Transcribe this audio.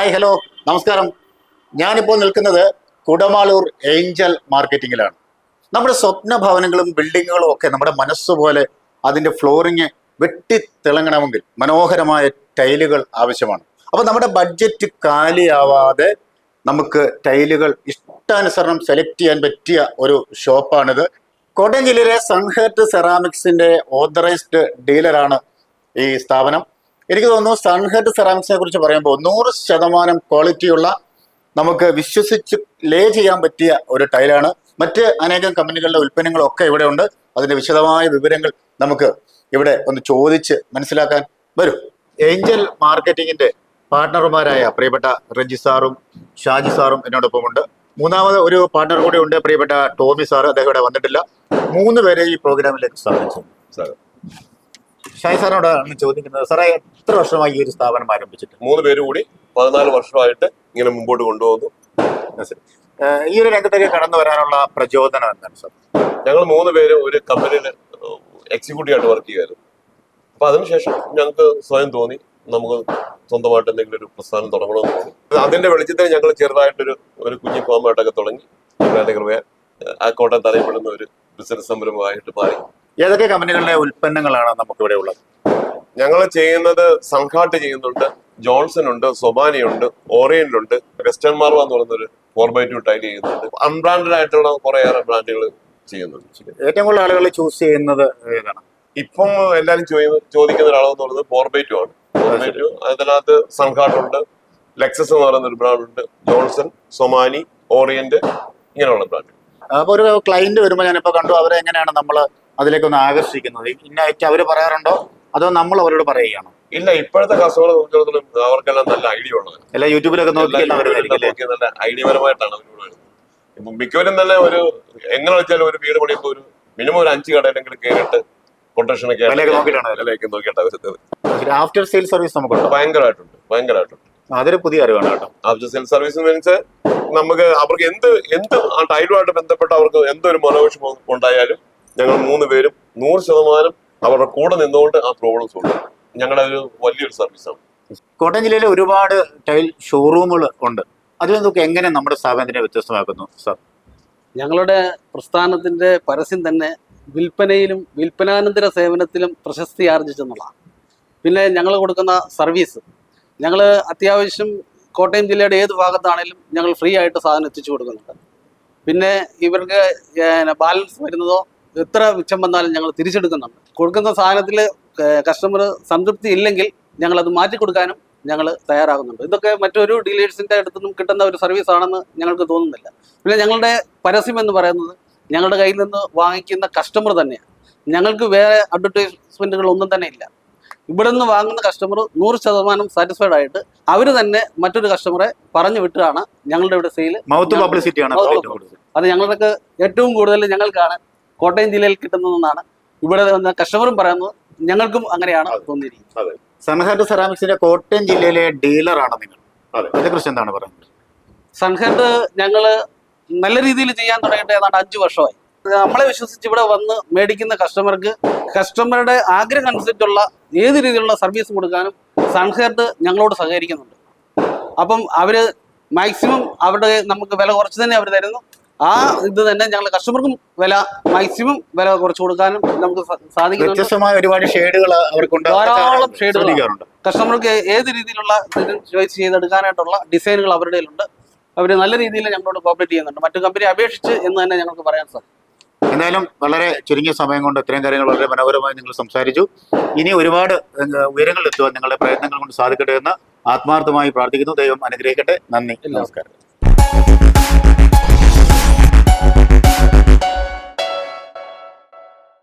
Hi hello നമസ്കാരം. ഞാനിപ്പോൾ നിൽക്കുന്നത് കുടമാളൂർ ഏഞ്ചൽ മാർക്കറ്റിങ്ങിലാണ്. നമ്മുടെ സ്വപ്ന ഭവനങ്ങളും ബിൽഡിങ്ങുകളും ഒക്കെ നമ്മുടെ മനസ്സുപോലെ അതിൻ്റെ ഫ്ലോറിങ് വെട്ടിത്തിളങ്ങണമെങ്കിൽ മനോഹരമായ ടൈലുകൾ ആവശ്യമാണ്. അപ്പോൾ നമ്മുടെ ബഡ്ജറ്റ് കാലിയാവാതെ നമുക്ക് ടൈലുകൾ ഇഷ്ടാനുസരണം സെലക്ട് ചെയ്യാൻ പറ്റിയ ഒരു ഷോപ്പാണിത്. കോട്ടയം ജില്ലയിലെ സൺഹേർട്ട് സെറാമിക്സിൻ്റെ ഓതറൈസ്ഡ് ഡീലറാണ് ഈ സ്ഥാപനം. എനിക്ക് തോന്നുന്നു സൺഹേർട്ട് സെറാമിക്സിനെ കുറിച്ച് പറയുമ്പോൾ 100% ക്വാളിറ്റിയുള്ള നമുക്ക് വിശ്വസിച്ച് ലേ ചെയ്യാൻ പറ്റിയ ഒരു ടൈലാണ്. മറ്റ് അനേകം കമ്പനികളുടെ ഉൽപ്പന്നങ്ങളൊക്കെ ഇവിടെ ഉണ്ട്. അതിൻ്റെ വിശദമായ വിവരങ്ങൾ നമുക്ക് ഇവിടെ ഒന്ന് ചോദിച്ച് മനസ്സിലാക്കാൻ വരും. ഏഞ്ചൽ മാർക്കറ്റിങ്ങിൻ്റെ പാർട്ട്ണർമാരായ പ്രിയപ്പെട്ട റജി സാറും ഷാജി സാറും എന്നോടൊപ്പമുണ്ട്. മൂന്നാമത് ഒരു പാർട്ട്ണർ കൂടി ഉണ്ട്, പ്രിയപ്പെട്ട ടോമി സാറ്. അദ്ദേഹം ഇവിടെ വന്നിട്ടില്ല. 3 പേരെ ഈ പ്രോഗ്രാമിലേക്ക് സ്വാഗതിച്ചു. ഷാജി സാറിനോടാണ് ചോദിക്കുന്നത്, സാറേ എത്ര വർഷമായി ഈ ഒരു സ്ഥാപനം ആരംഭിച്ചിട്ട്? 3 പേര് കൂടി 14 വർഷമായിട്ട് ഇങ്ങനെ മുമ്പോട്ട് കൊണ്ടുപോകുന്നു. ഈ ഒരു രംഗത്തേക്ക് കടന്നു വരാനുള്ള പ്രചോദനം എന്താണ് സാർ? ഞങ്ങൾ 3 പേരും ഒരു കമ്പനിയിൽ എക്സിക്യൂട്ടീവ് ആയിട്ട് വർക്ക് ചെയ്യുമായിരുന്നു. അപ്പൊ അതിനുശേഷം ഞങ്ങൾക്ക് സ്വയം തോന്നി നമുക്ക് സ്വന്തമായിട്ട് എന്തെങ്കിലും ഒരു പ്രസ്ഥാനം തുടങ്ങണമെന്ന് തോന്നി. അതിന്റെ വെളിച്ചത്തിൽ ഞങ്ങൾ ചെറുതായിട്ടൊരു കുഞ്ഞു ഫോമായിട്ടൊക്കെ തുടങ്ങി ആ കോട്ടയത്ത് അറിയപ്പെടുന്ന ഒരു ബിസിനസ് സംരംഭമായിട്ട് മാറി. ഏതൊക്കെ കമ്പനികളുടെ ഉൽപ്പന്നങ്ങളാണ് നമുക്ക് ഇവിടെ ഉള്ളത്? ഞങ്ങൾ ചെയ്യുന്നത് സംഘാട്ട് ചെയ്യുന്നുണ്ട്, ജോൺസൺ ഉണ്ട്, സൊമാനി ഉണ്ട്, ഓറിയന്റ് ഉണ്ട്, വെസ്റ്റേൺ മാർവ എന്ന് പറയുന്നൊരു 4x2 ടൈൽ ചെയ്യുന്നുണ്ട്. അൺബ്രാൻഡഡ് ആയിട്ടുള്ള കുറേയേറെ ബ്രാൻഡുകൾ ചെയ്യുന്നുണ്ട്. ഏറ്റവും കൂടുതൽ ആളുകൾ ചൂസ് ചെയ്യുന്നത് ഏതാണ്? ഇപ്പം എല്ലാവരും ചോദിക്കുന്ന ഒരാളെന്ന് പറയുന്നത് 4x2 ആണ്. 4x2 അതിനകത്ത് സംഘാട്ടുണ്ട്, ലെക്സസ് എന്ന് പറയുന്ന ഒരു ബ്രാൻഡ് ഉണ്ട്, ജോൺസൺ, സൊമാനി, ഓറിയന്റ്, ഇങ്ങനെയുള്ള ബ്രാൻഡ്. അപ്പൊ ഒരു ക്ലയന്റ് വരുമ്പോൾ ഞാനിപ്പോ കണ്ടു, അവരെ എങ്ങനെയാണ് നമ്മൾ അതിലേക്കൊന്ന് ആകർഷിക്കുന്നത്? ഇന്നായിട്ട് അവര് പറയാറുണ്ടോ അതോ നമ്മൾ അവരോട് പറയുകയാണോ? ഇല്ല, ഇപ്പോഴത്തെ കസ്റ്റമറെ സംബന്ധിച്ചിടത്തോളം അവർക്കെല്ലാം നല്ല ഐഡിയ ഉള്ളത്. എല്ലാ യൂട്യൂബിലൊക്കെ നോക്കി നല്ല ഐഡിയപരമായിട്ടാണ് അവരോട്. ഇപ്പൊ മിക്കവരും തന്നെ ഒരു എങ്ങനെ വെച്ചാലും ഒരു വീട് പണിയുമ്പോൾ ഒരു മിനിമം ഒരു 5 കടയിലെങ്കിലും കയറിയിട്ട് കൊട്ടേഷനൊക്കെ നോക്കിയിട്ടാണ് വരുന്നത്. ആഫ്റ്റർ സെയിൽ സർവീസ് നമുക്ക് ഭയങ്കരമായിട്ടുണ്ട്. അതൊരു പുതിയ അറിവാണ് കേട്ടോ. ആഫ്റ്റർ സെയിൽ സർവീസ് മീൻസ് നമുക്ക് അവർക്ക് എന്ത് ആ ടൈലുമായിട്ട് ബന്ധപ്പെട്ട അവർക്ക് എന്തൊരു മനോവിഷമം ഉണ്ടായാലും ഞങ്ങൾ 3 പേരും 100% അവരുടെ കൂടെ നിന്നുകൊണ്ട് ആ പ്രോബ്ലം സോൾവ് ചെയ്യും. ഞങ്ങളുടെ ഒരു വലിയൊരു സർവീസാണ്. കോട്ടയം ജില്ലയിൽ ഒരുപാട് ടൈൽ ഷോറൂമുകൾ ഉണ്ട്. അതിൽ നിന്നൊക്കെ എങ്ങനെ നമ്മുടെ സ്ഥാപനത്തിനെ വ്യത്യസ്തമാക്കുന്നു സാർ? ഞങ്ങളുടെ പ്രസ്ഥാനത്തിന്റെ പരസ്യം തന്നെ വിൽപ്പനയിലും വിൽപ്പനാനന്തര സേവനത്തിലും പ്രശസ്തി ആർജിച്ചെന്നുള്ളതാണ്. പിന്നെ ഞങ്ങൾ കൊടുക്കുന്ന സർവീസ്, ഞങ്ങൾ അത്യാവശ്യം കോട്ടയം ജില്ലയുടെ ഏത് ഭാഗത്താണെങ്കിലും ഞങ്ങൾ ഫ്രീ ആയിട്ട് സാധനം എത്തിച്ചു കൊടുക്കുന്നുണ്ട്. പിന്നെ ഇവർക്ക് ബാലൻസ് വരുന്നതോ എത്ര മിച്ചം വന്നാലും ഞങ്ങൾ തിരിച്ചെടുക്കുന്നുണ്ട്. കൊടുക്കുന്ന സാധനത്തിൽ കസ്റ്റമർ സംതൃപ്തി ഇല്ലെങ്കിൽ ഞങ്ങളത് മാറ്റിക്കൊടുക്കാനും ഞങ്ങൾ തയ്യാറാകുന്നുണ്ട്. ഇതൊക്കെ മറ്റൊരു ഡീലേഴ്സിൻ്റെ അടുത്തുനിന്നും കിട്ടുന്ന ഒരു സർവീസ് ആണെന്ന് ഞങ്ങൾക്ക് തോന്നുന്നില്ല. പിന്നെ ഞങ്ങളുടെ പരസ്യം എന്ന് പറയുന്നത് ഞങ്ങളുടെ കയ്യിൽ നിന്ന് വാങ്ങിക്കുന്ന കസ്റ്റമർ തന്നെയാണ്. ഞങ്ങൾക്ക് വേറെ അഡ്വർടൈസ്മെൻറ്റുകൾ ഒന്നും തന്നെ ഇല്ല. ഇവിടെ നിന്ന് വാങ്ങുന്ന കസ്റ്റമർ 100% സാറ്റിസ്ഫൈഡ് ആയിട്ട് അവർ തന്നെ മറ്റൊരു കസ്റ്റമറെ പറഞ്ഞു വിട്ടാണ് ഞങ്ങളുടെ ഇവിടെ സെയിൽ. മൗത്ത് പബ്ലിസിറ്റിയാണ് അത് ഞങ്ങൾക്ക് ഏറ്റവും കൂടുതൽ ഞങ്ങൾക്കാണ് കോട്ടയം ജില്ലയിൽ കിട്ടുന്നതെന്നാണ് ഇവിടെ വന്ന കസ്റ്റമറും പറയുന്നത്. ഞങ്ങൾക്കും അങ്ങനെയാണ് തോന്നിയിരിക്കുന്നത്. സൺഹേർട്ട് സെറാമിക്സിന്റെ കോട്ടയം ജില്ലയിലെ ഡീലറാണ് നിങ്ങൾ. അതിനെക്കുറിച്ച് എന്താണ് പറയുന്നത്? സൺഹേർട്ട് ഞങ്ങൾ നല്ല രീതിയിൽ ചെയ്യാൻ തുടങ്ങിയിട്ട് ഏതാണ്ട് 5 വർഷമായി. നമ്മളെ വിശ്വസിച്ച് ഇവിടെ വന്ന് മേടിക്കുന്ന കസ്റ്റമറുടെ ആഗ്രഹം അനുസരിച്ചുള്ള ഏത് രീതിയിലുള്ള സർവീസ് കൊടുക്കാനും സൺഹേർട്ട് ഞങ്ങളോട് സഹകരിക്കുന്നുണ്ട്. അപ്പം അവർ മാക്സിമം അവരുടെ നമുക്ക് വില കുറച്ച് തന്നെ അവർ തരുന്നു. ആ ഇത് തന്നെ ഞങ്ങൾ കസ്റ്റമർക്കും മാക്സിമം വില കുറച്ച് കൊടുക്കാനും നമുക്ക് സാധിക്കും. വ്യത്യസ്തമായ ഒരുപാട് ഷെയ്ഡുകൾ അവർക്കുണ്ട്, ധാരാളം ഷെയ്ഡുകളുണ്ട്. കസ്റ്റമർക്ക് ഏത് രീതിയിലുള്ള ചോയ്സ് ചെയ്തെടുക്കാനായിട്ടുള്ള ഡിസൈനുകൾ അവരുടെ ഉണ്ട്. അവർ നല്ല രീതിയിൽ ഞങ്ങളോട് കോപ്പറേറ്റ് ചെയ്യുന്നുണ്ട്, മറ്റു കമ്പനി അപേക്ഷിച്ച് എന്ന് തന്നെ ഞങ്ങൾക്ക് പറയാൻ സാധിക്കും. എന്തായാലും വളരെ ചുരുങ്ങിയ സമയം കൊണ്ട് ഇത്രയും കാര്യങ്ങൾ വളരെ മനോഹരമായി നിങ്ങൾ സംസാരിച്ചു. ഇനി ഒരുപാട് ഉയരങ്ങളിൽ എത്തുവാൻ നിങ്ങളുടെ പ്രയത്നങ്ങൾ കൊണ്ട് സാധിക്കട്ടെ എന്ന് ആത്മാർത്ഥമായി പ്രാർത്ഥിക്കുന്നു. ദൈവം അനുഗ്രഹിക്കട്ടെ. നന്ദി, നമസ്കാരം.